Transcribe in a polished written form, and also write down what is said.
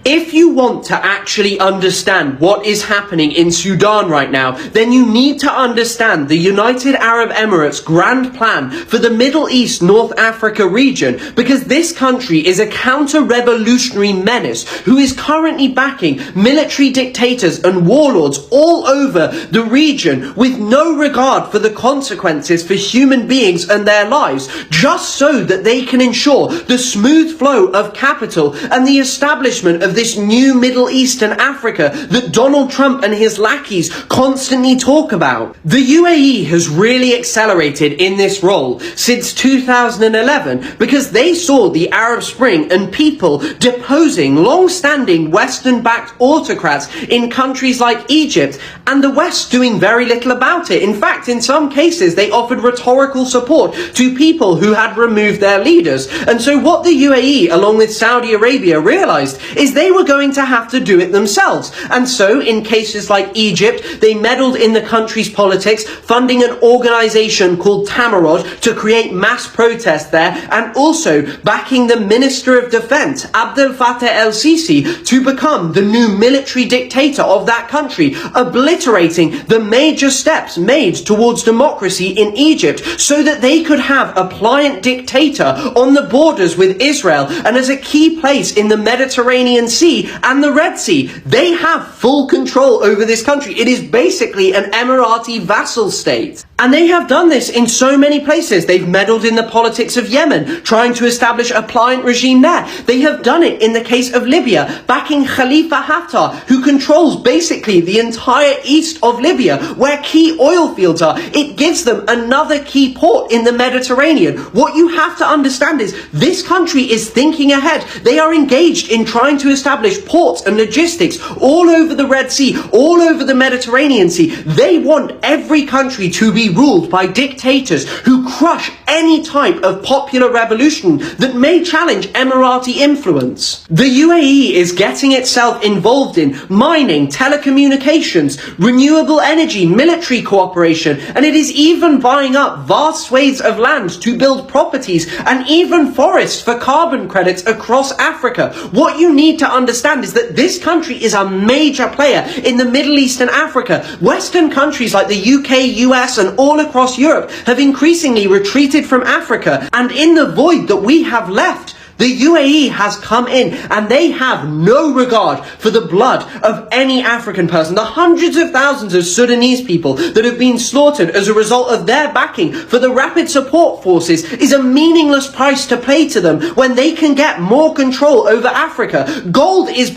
If you want to actually understand what is happening in Sudan right now, then you need to understand the United Arab Emirates' grand plan for the Middle East North Africa region, because this country is a counter-revolutionary menace who is currently backing military dictators and warlords all over the region with no regard for the consequences for human beings and their lives, just so that they can ensure the smooth flow of capital and the establishment of this new Middle East and Africa that Donald Trump and his lackeys constantly talk about. The UAE has really accelerated in this role since 2011 because they saw the Arab Spring and people deposing long-standing Western-backed autocrats in countries like Egypt, and the West doing very little about it. In fact, in some cases, they offered rhetorical support to people who had removed their leaders. And so what the UAE, along with Saudi Arabia, realized is they were going to have to do it themselves. And so in cases like Egypt, they meddled in the country's politics, funding an organization called Tamarod to create mass protest there, and also backing the Minister of Defense, Abdel Fattah el-Sisi, to become the new military dictator of that country, obliterating the major steps made towards democracy in Egypt so that they could have a pliant dictator on the borders with Israel and as a key place in the Mediterranean Sea and the Red Sea. They have full control over this country. It is basically an Emirati vassal state. And they have done this in so many places. They've meddled in the politics of Yemen, trying to establish a pliant regime there. They have done it in the case of Libya, backing Khalifa Haftar, who controls basically the entire east of Libya, where key oil fields are. It gives them another key port in the Mediterranean. What you have to understand is this country is thinking ahead. They are engaged in trying to establish ports and logistics all over the Red Sea, all over the Mediterranean Sea. They want every country to be ruled by dictators who crush any type of popular revolution that may challenge Emirati influence. The UAE is getting itself involved in mining, telecommunications, renewable energy, military cooperation, and it is even buying up vast swathes of land to build properties and even forests for carbon credits across Africa. What you need to understand is that this country is a major player in the Middle East and Africa. Western countries like the UK, US, and all across Europe have increasingly retreated from Africa, and in the void that we have left, the UAE has come in and they have no regard for the blood of any African person. The hundreds of thousands of Sudanese people that have been slaughtered as a result of their backing for the rapid support forces is a meaningless price to pay to them when they can get more control over Africa. Gold is